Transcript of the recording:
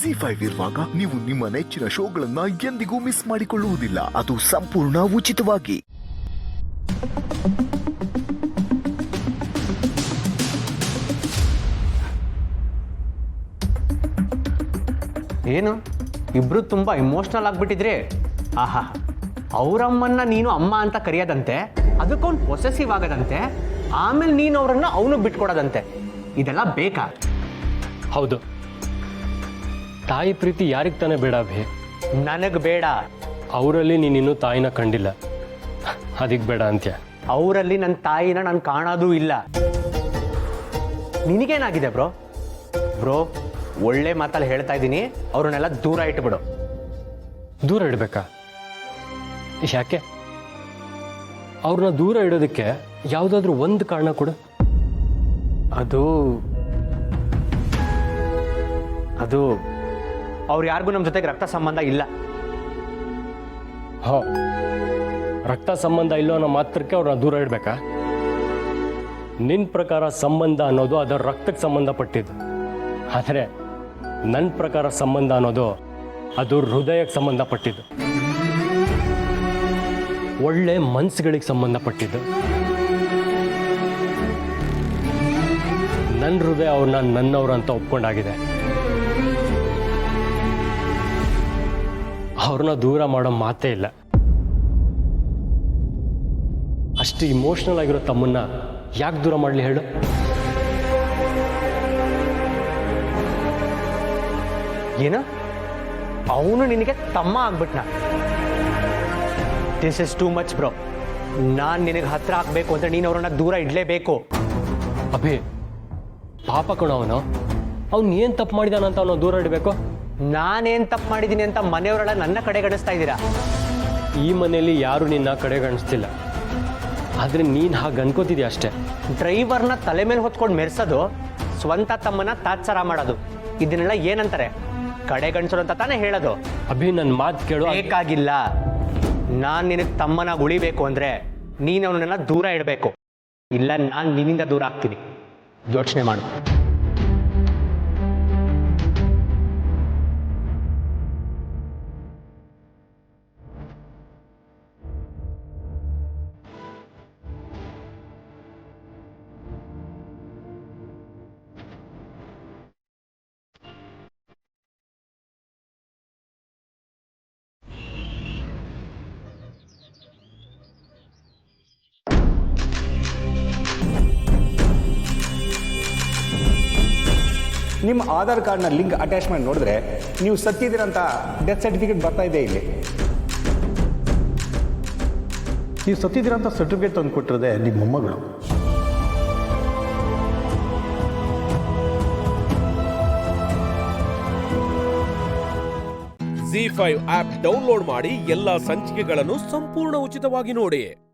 ಜಿ5 ಇರುವಾಗ ನೀವು ನಿಮ್ಮ ನೆಚ್ಚಿನ ಶೋಗಳನ್ನ ಎಂದಿಗೂ ಮಿಸ್ ಮಾಡಿಕೊಳ್ಳುವುದಿಲ್ಲ. ಅದು ಸಂಪೂರ್ಣ ಉಚಿತವಾಗಿ. ಏನು ಇಬ್ರು ತುಂಬಾ ಇಮೋಷನಲ್ ಆಗ್ಬಿಟ್ಟಿದ್ರಿ. ಆಹಾ, ಅವರಮ್ಮನ್ನ ನೀನು ಅಮ್ಮ ಅಂತ ಕರೆಯೋದಂತೆ, ಅದಕ್ಕೊಂದು ಪೊಸೆಸಿವ್ ಆಗೋದಂತೆ, ಆಮೇಲೆ ನೀನು ಅವರನ್ನ ಅವನು ಬಿಟ್ಕೊಡೋದಂತೆ. ಇದೆಲ್ಲ ಬೇಕಾ? ಹೌದು, ತಾಯಿ ಪ್ರೀತಿ ಯಾರಿಗೆ ತಾನೇ ಬೇಡ ಭೇ? ನನಗೆ ಬೇಡ. ಅವರಲ್ಲಿ ನೀನಿನ್ನೂ ತಾಯಿನ ಕಂಡಿಲ್ಲ, ಅದಕ್ಕೆ ಬೇಡ ಅಂತ್ಯ. ಅವರಲ್ಲಿ ನನ್ನ ತಾಯಿನ ನಾನು ಕಾಣೋದೂ ಇಲ್ಲ. ನಿನಗೇನಾಗಿದೆ ಬ್ರೋ? ಬ್ರೋ, ಒಳ್ಳೆ ಮಾತಲ್ಲಿ ಹೇಳ್ತಾ ಇದ್ದೀನಿ, ಅವ್ರನ್ನೆಲ್ಲ ದೂರ ಇಟ್ಬಿಡು. ದೂರ ಇಡಬೇಕಾ? ಯಾಕೆ? ಅವ್ರನ್ನ ದೂರ ಇಡೋದಕ್ಕೆ ಯಾವುದಾದ್ರೂ ಒಂದು ಕಾರಣ ಕೊಡು. ಅದು ಅವ್ರು ಯಾರಿಗೂ ನಮ್ಮ ಜೊತೆಗೆ ರಕ್ತ ಸಂಬಂಧ ಇಲ್ಲ. ಹೋ, ರಕ್ತ ಸಂಬಂಧ ಇಲ್ಲೋ ಅನ್ನೋ ಮಾತ್ರಕ್ಕೆ ಅವ್ರನ್ನ ದೂರ ಇಡಬೇಕಾ? ನಿನ್ನ ಪ್ರಕಾರ ಸಂಬಂಧ ಅನ್ನೋದು ಅದರ ರಕ್ತಕ್ಕೆ ಸಂಬಂಧಪಟ್ಟಿದ್ದು, ಆದರೆ ನನ್ನ ಪ್ರಕಾರ ಸಂಬಂಧ ಅನ್ನೋದು ಅದು ಹೃದಯಕ್ಕೆ ಸಂಬಂಧಪಟ್ಟಿದ್ದು, ಒಳ್ಳೆ ಮನಸ್ಸುಗಳಿಗೆ ಸಂಬಂಧಪಟ್ಟಿದ್ದು. ನನ್ನ ಹೃದಯ ಅವ್ರನ್ನ ನನ್ನವ್ರು ಅಂತ ಒಪ್ಕೊಂಡಾಗಿದೆ. ಅವ್ರನ್ನ ದೂರ ಮಾಡೋ ಮಾತೇ ಇಲ್ಲ. ಅಷ್ಟು ಇಮೋಷನಲ್ ಆಗಿರೋ ತಮ್ಮನ್ನ ಯಾಕೆ ದೂರ ಮಾಡಲಿ ಹೇಳು? ಏನು, ಅವನು ನಿನಗೆ ತಮ್ಮ ಆಗ್ಬಿಟ್ನ? This is too much bro. ನಾನು ನಿನಗೆ ಹತ್ರ ಆಗ್ಬೇಕು ಅಂತ ನೀನು ಅವ್ರನ್ನ ದೂರ ಇಡಲೇಬೇಕು. ಅಭಿ, ಪಾಪ ಕಣ ಅವನು. ಅವ್ನು ಏನು ತಪ್ಪು ಮಾಡಿದಾನಂತ ಅವನು ದೂರ ಇಡಬೇಕು? ನಾನೇನು ತಪ್ಪು ಮಾಡಿದ್ದೀನಿ ಅಂತ ಮನೆಯವರೆಲ್ಲ ನನ್ನ ಕಡೆ ಗಣಿಸ್ತಾ ಇದ್ದೀರಾ? ಈ ಮನೆಯಲ್ಲಿ ಯಾರು ನಿನ್ನ ಕಡೆಗಣಿಸ್ತಿಲ್ಲ, ಆದರೆ ನೀನು ಹಾಗೆ ಅನ್ಕೋತಿದ್ಯಾ ಅಷ್ಟೇ. ಡ್ರೈವರ್ನ ತಲೆ ಮೇಲೆ ಹೊತ್ಕೊಂಡು ಮೆರೆಸೋದು, ಸ್ವಂತ ತಮ್ಮನ ತಾತ್ಸಾರ ಮಾಡೋದು, ಇದನ್ನೆಲ್ಲ ಏನಂತಾರೆ? ಕಡೆಗಣಿಸೋದು ಅಂತ ತಾನೇ ಹೇಳೋದು. ಅಭಿ, ನನ್ನ ಮಾತು ಕೇಳು. ಬೇಕಾಗಿಲ್ಲ. ನಾನು ನಿನಗೆ ತಮ್ಮನಾಗಿ ಉಳಿಬೇಕು ಅಂದರೆ ನೀನು ಅವನನ್ನೆಲ್ಲ ದೂರ ಇಡಬೇಕು. ಇಲ್ಲ, ನಾನು ನಿನ್ನಿಂದ ದೂರ ಆಗ್ತೀನಿ. ಯೋಚನೆ ಮಾಡು. ನಿಮ್ಮ ಆಧಾರ್ ಕಾರ್ಡ್ನ ಲಿಂಕ್ ಅಟ್ಯಾಚ್ಮೆಂಟ್ ನೋಡಿದ್ರೆ ನೀವು ಸತ್ತಿದ್ದೀರಂತ ಡೆತ್ ಸರ್ಟಿಫಿಕೇಟ್ ಬರ್ತಾ ಇದೆ ಇಲ್ಲಿ. ನೀವು ಸತ್ತಿದ್ದೀರಂತ ಸರ್ಟಿಫಿಕೇಟ್ ತಂದು ಕೊಟ್ಟಿರೋದೆ ನಿಮ್ಮ ಮೊಮ್ಮಗಳು. ಜಿ5 ಆಪ್ ಡೌನ್ಲೋಡ್ ಮಾಡಿ ಎಲ್ಲಾ ಸಂಚಿಕೆಗಳನ್ನು ಸಂಪೂರ್ಣ ಉಚಿತವಾಗಿ ನೋಡಿ.